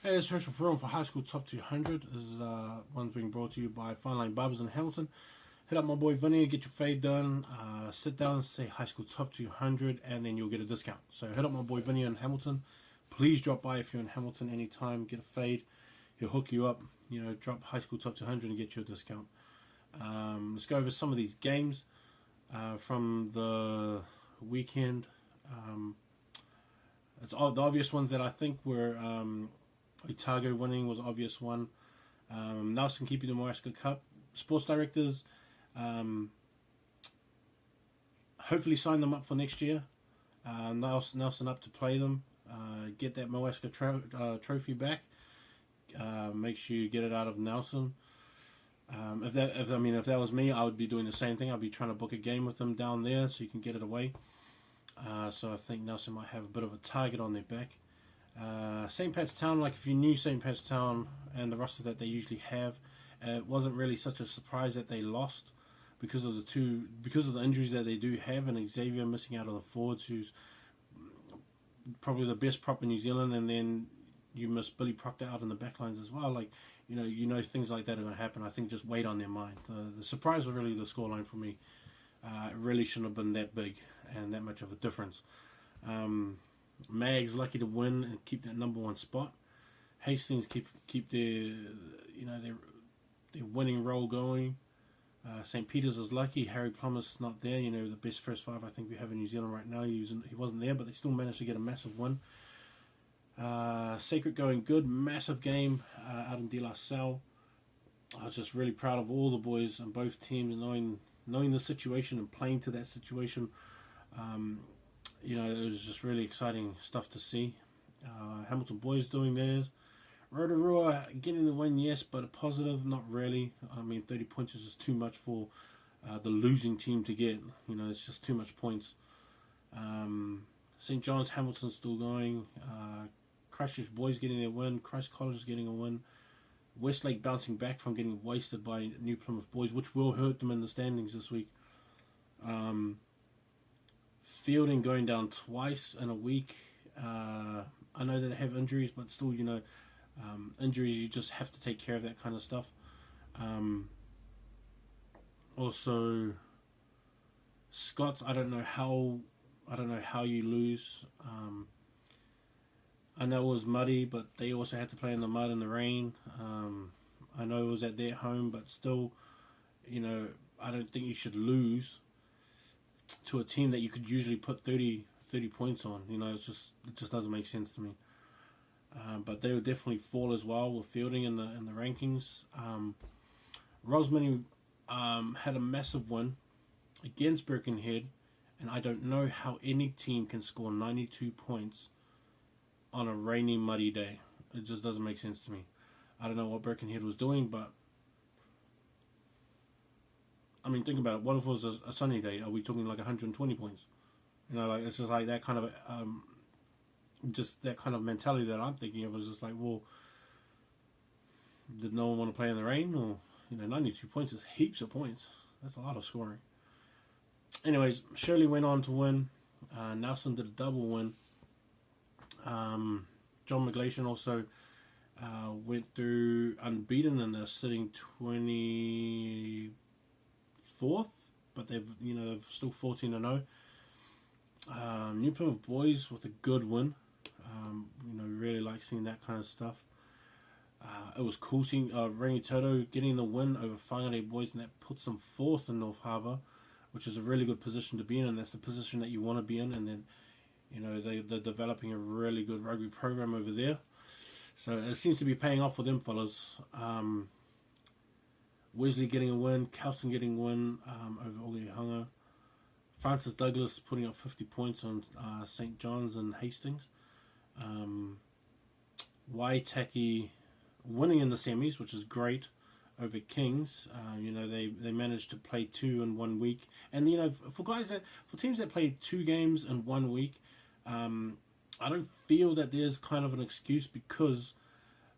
Hey, it's Herschel Ferrell for High School Top 200. This is one's being brought to you by Fine Line Barbers in Hamilton. Hit up my boy Vinny, get your fade done. Sit down, say High School Top 200, and then you'll get a discount. So hit up my boy Vinny in Hamilton. Please drop by if you're in Hamilton anytime. Get a fade. He'll hook you up. You know, drop High School Top 200 and get you a discount. Let's go over some of these games from the weekend. It's all the obvious ones that I think were. Otago winning was an obvious one. Nelson keeping the Moraska Cup. Sports directors hopefully sign them up for next year. Nelson up to play them. Get that Moaska trophy back. Make sure you get it out of Nelson. If that was me, I would be doing the same thing. I'd be trying to book a game with them down there so you can get it away. So I think Nelson might have a bit of a target on their back. St. Pat's Town, like if you knew St. Pat's Town and the roster that they usually have, it wasn't really such a surprise that they lost because of the injuries that they do have, and Xavier missing out on the forwards, who's probably the best prop in New Zealand, and then you miss Billy Proctor out in the backlines as well. Like you know things like that are going to happen. I think just wait on their mind. The surprise was really the scoreline for me. It really shouldn't have been that big and that much of a difference. Mag's lucky to win and keep that number one spot. Hastings keep their winning roll going. St. Peter's is lucky. Harry Plummer's not there. You know, the best first five I think we have in New Zealand right now. He wasn't there, but they still managed to get a massive win. Sacred going good. Massive game out in De La Salle. I was just really proud of all the boys on both teams, knowing the situation and playing to that situation. It was just really exciting stuff to see. Hamilton boys doing theirs. Rotorua getting the win, yes, but a positive, not really. I mean, 30 points is just too much for the losing team to get. You know, it's just too much points. St. John's, Hamilton still going. Christchurch boys getting their win. Christ College is getting a win. Westlake bouncing back from getting wasted by New Plymouth boys, which will hurt them in the standings this week. Fielding going down twice in a week. I know that they have injuries, but still, injuries, you just have to take care of that kind of stuff. Also, Scots, I don't know how you lose. I know it was muddy, but they also had to play in the mud and the rain. I know it was at their home, but still, I don't think you should lose to a team that you could usually put 30 points on. It just doesn't make sense to me. But they will definitely fall as well with fielding in the rankings. Rosmini had a massive win against Birkenhead, and I don't know how any team can score 92 points on a rainy, muddy day. It just doesn't make sense to me. I don't know what Birkenhead was doing, but I mean, think about it. What if it was a sunny day? Are we talking like 120 points? It's just like that kind of just that kind of mentality that I'm thinking of. Was just like, well, did no one want to play in the rain? Or 92 points is heaps of points. That's a lot of scoring. Anyways, Shirley went on to win. Nelson did a double win. John McGlation also went through unbeaten and they're sitting 24th, but they've still 14-0. New Plymouth boys with a good win. Really like seeing that kind of stuff. It was cool seeing Rangi Toto getting the win over Whangarei boys, and that puts them fourth in North Harbour, which is a really good position to be in, and that's the position that you want to be in. And then they're developing a really good rugby program over there, so it seems to be paying off for them fellas. Wesley getting a win, Kelson getting a win over Ogehanga. Francis Douglas putting up 50 points on St. John's and Hastings. Waitaki winning in the semis, which is great, over Kings. They managed to play 2 in 1 week, and for teams that play 2 games in 1 week, I don't feel that there's kind of an excuse, because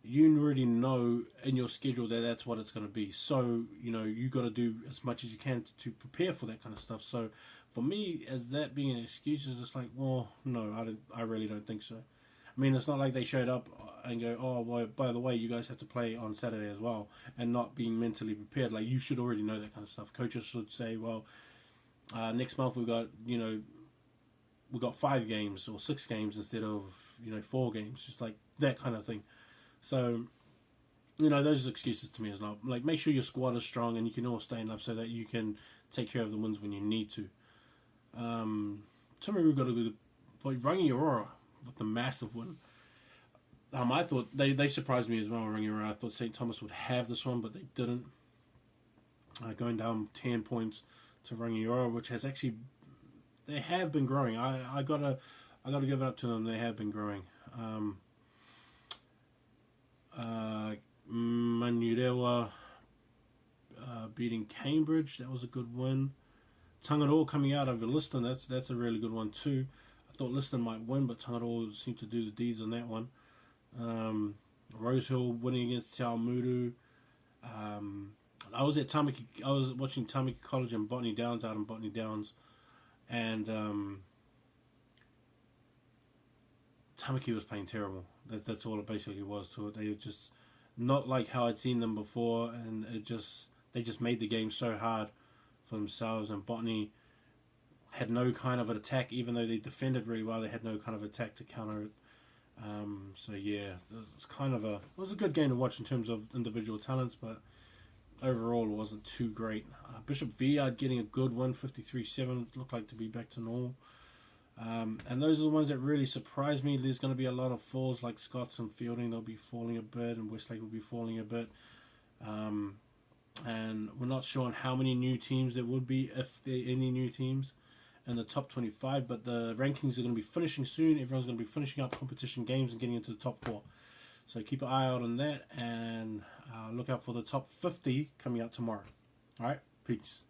you already know in your schedule that that's what it's going to be. So you got to do as much as you can to prepare for that kind of stuff. So for me, as that being an excuse, is just like, well, no, I really don't think so. I mean, it's not like they showed up and go, oh, well, by the way, you guys have to play on Saturday as well, and not being mentally prepared. Like, you should already know that kind of stuff. Coaches should say, well, next month we've got, we've got 5 games or 6 games instead of, 4 games, just like that kind of thing. So, those are excuses to me as well. Like, make sure your squad is strong and you can all stand up so that you can take care of the wins when you need to. Timaru got a good, like, Rangi Aurora with the massive win. I thought they surprised me as well. Rangi Aurora. I thought St. Thomas would have this one, but they didn't. Going down 10 points to Rangi Aurora, which has actually, they have been growing. I gotta give it up to them. They have been growing. Manurewa beating Cambridge. That was a good win. Tangaroa coming out over Liston. That's a really good one too. I thought Liston might win, but Tangaroa seemed to do the deeds on that one. Rosehill winning against Te Aomuru. I was at Tamaki. I was watching Tamaki College and Botany Downs out in Botany Downs, and Tamaki was playing terrible. That's all it basically was to it. They were just not like how I'd seen them before, and they just made the game so hard for themselves. And Botany had no kind of an attack, even though they defended really well. They had no kind of attack to counter it. So yeah, it was a good game to watch in terms of individual talents, but overall it wasn't too great. Bishop Viard getting a good win, 53-7, looked like to be back to normal. And those are the ones that really surprised me. There's going to be a lot of falls, like Scots and Fielding, they'll be falling a bit, and Westlake will be falling a bit. And we're not sure on how many new teams there would be, if there are any new teams in the top 25, but the rankings are going to be finishing soon. Everyone's going to be finishing up competition games and getting into the top 4. So keep an eye out on that, and look out for the top 50 coming out tomorrow. Alright, peace.